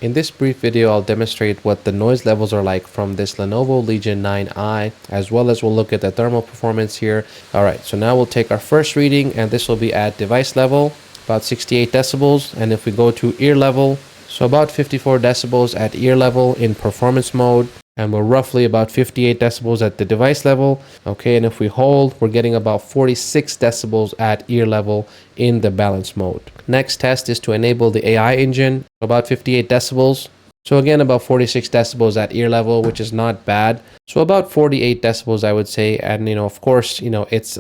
In this brief video, I'll demonstrate what the noise levels are like from this Lenovo Legion 9i, as well as we'll look at the thermal performance here. Alright, so now we'll take our first reading, and this will be at device level, about 68 decibels. And if we go to ear level, so about 54 decibels at ear level in performance mode. And we're roughly about 58 decibels at the device level. Okay, and if we hold, we're getting about 46 decibels at ear level in the balance mode. Next test is to enable the AI engine, about 58 decibels. So again, about 46 decibels at ear level, which is not bad. So about 48 decibels, I would say. And, of course, it's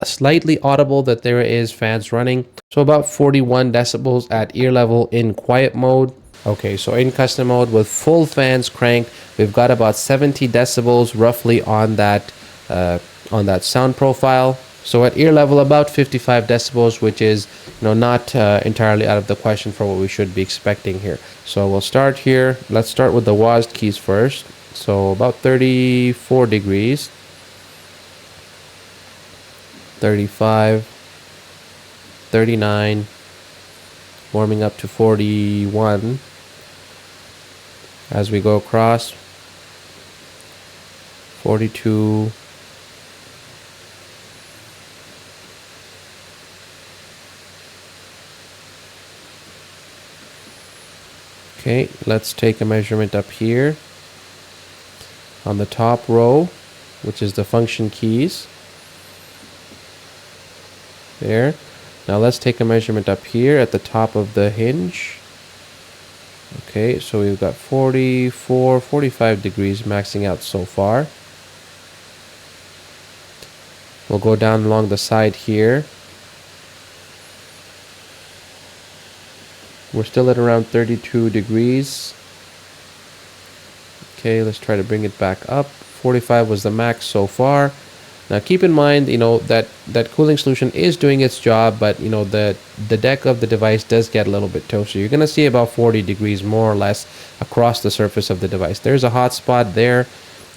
slightly audible that there is fans running. So about 41 decibels at ear level in quiet mode. Okay, so in custom mode with full fans cranked, we've got about 70 decibels roughly on that sound profile. So at ear level, about 55 decibels, which is not entirely out of the question for what we should be expecting here. So we'll start here. Let's start with the WASD keys first. So about 34 degrees, 35, 39, warming up to 41 as we go across, 42, okay, let's take a measurement up here on the top row, which is the function keys there. Now let's take a measurement up here at the top of the hinge. Okay, so we've got 44, 45 degrees maxing out so far. We'll go down along the side here. We're still at around 32 degrees. Okay, let's try to bring it back up. 45 was the max so far. Now keep in mind, that cooling solution is doing its job, but the deck of the device does get a little bit toasty. You're going to see about 40 degrees more or less across the surface of the device. There's a hot spot there.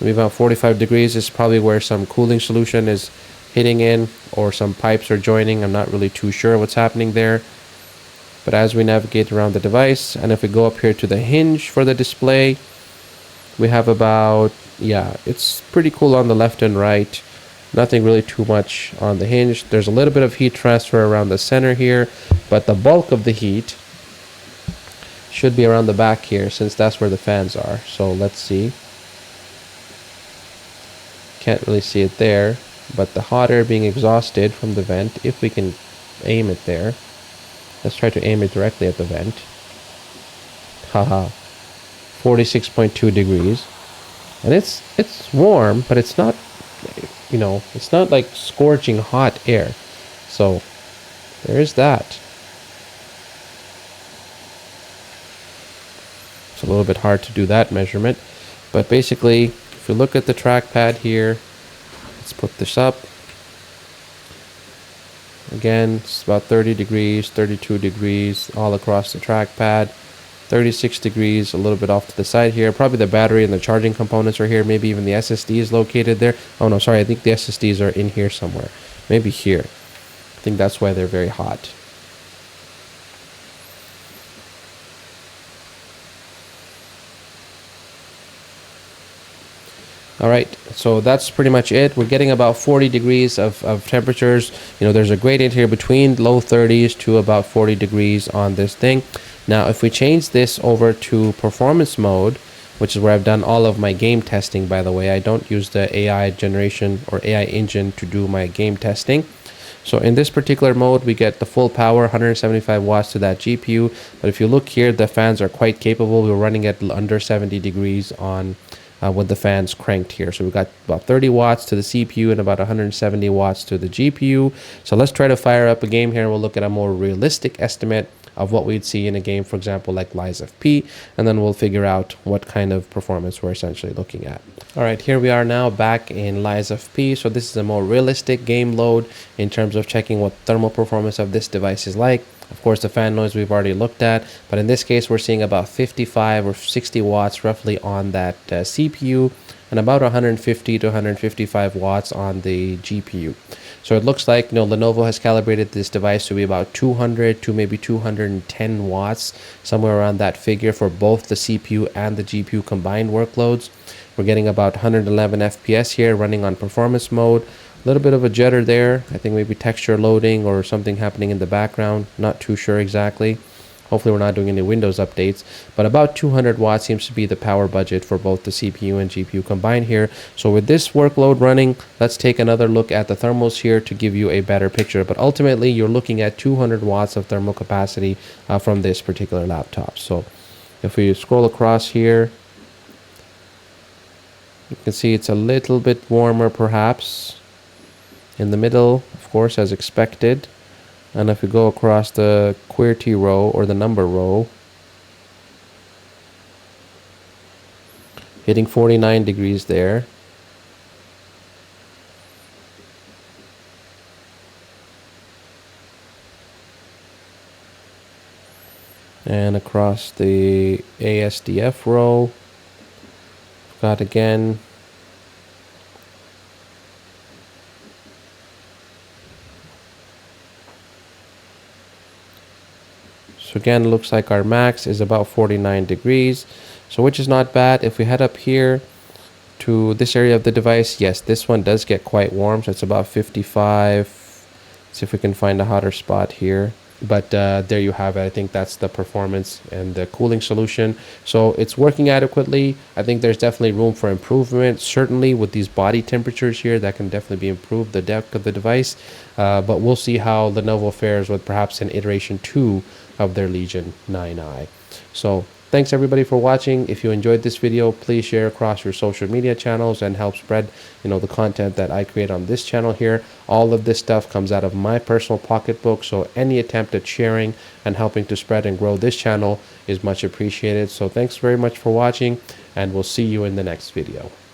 Maybe about 45 degrees is probably where some cooling solution is hitting in, or some pipes are joining. I'm not really too sure what's happening there. But as we navigate around the device, and if we go up here to the hinge for the display, we have about, it's pretty cool on the left and right. Nothing really too much on the hinge. There's a little bit of heat transfer around the center here, but the bulk of the heat should be around the back here, since that's where the fans are. So let's see. Can't really see it there, but the hot air being exhausted from the vent, if we can aim it there. Let's try to aim it directly at the vent. Haha. 46.2 degrees. And it's warm, but it's not, it's not like scorching hot air. So there is that. It's a little bit hard to do that measurement, but basically, if you look at the trackpad here, let's put this up. Again, it's about 30 degrees, 32 degrees all across the trackpad. 36 degrees, a little bit off to the side here. Probably the battery and the charging components are here. Maybe even the SSD is located there. Oh no, sorry, I think the SSDs are in here somewhere. Maybe here. I think that's why they're very hot. Alright, so that's pretty much it. We're getting about 40 degrees of temperatures. There's a gradient here between low 30s to about 40 degrees on this thing. Now, if we change this over to performance mode, which is where I've done all of my game testing, by the way. I don't use the AI generation or AI engine to do my game testing. So in this particular mode, we get the full power, 175 watts to that GPU. But if you look here, the fans are quite capable. We're running at under 70 degrees on with the fans cranked here. So we've got about 30 watts to the CPU and about 170 watts to the GPU. So let's try to fire up a game here. We'll look at a more realistic estimate of what we'd see in a game, for example, like LiesFP, and then we'll figure out what kind of performance we're essentially looking at. All right, here we are now back in LiesFP. So this is a more realistic game load in terms of checking what thermal performance of this device is like. Of course, the fan noise we've already looked at, but in this case, we're seeing about 55 or 60 watts roughly on that CPU, and about 150 to 155 watts on the GPU. So it looks like, Lenovo has calibrated this device to be about 200 to maybe 210 watts, somewhere around that figure for both the CPU and the GPU combined workloads. We're getting about 111 FPS here running on performance mode. A little bit of a jitter there. I think maybe texture loading or something happening in the background. Not too sure exactly. Hopefully we're not doing any Windows updates, but about 200 watts seems to be the power budget for both the CPU and GPU combined here. So with this workload running, let's take another look at the thermals here to give you a better picture. But ultimately, you're looking at 200 watts of thermal capacity from this particular laptop. So if we scroll across here, you can see it's a little bit warmer perhaps in the middle, of course, as expected. And if we go across the QWERTY row or the number row, hitting 49 degrees there. And across the ASDF row, got again So again, it looks like our max is about 49 degrees, so which is not bad. If we head up here to this area of the device, yes, this one does get quite warm, so it's about 55. See if we can find a hotter spot here. But there you have it. I think that's the performance and the cooling solution. So it's working adequately. I think there's definitely room for improvement. Certainly with these body temperatures here, that can definitely be improved, the depth of the device. But we'll see how Lenovo fares with perhaps an iteration 2 of their Legion 9i. So thanks everybody for watching. If you enjoyed this video, please share across your social media channels and help spread, the content that I create on this channel here. All of this stuff comes out of my personal pocketbook, so any attempt at sharing and helping to spread and grow this channel is much appreciated. So thanks very much for watching, and we'll see you in the next video.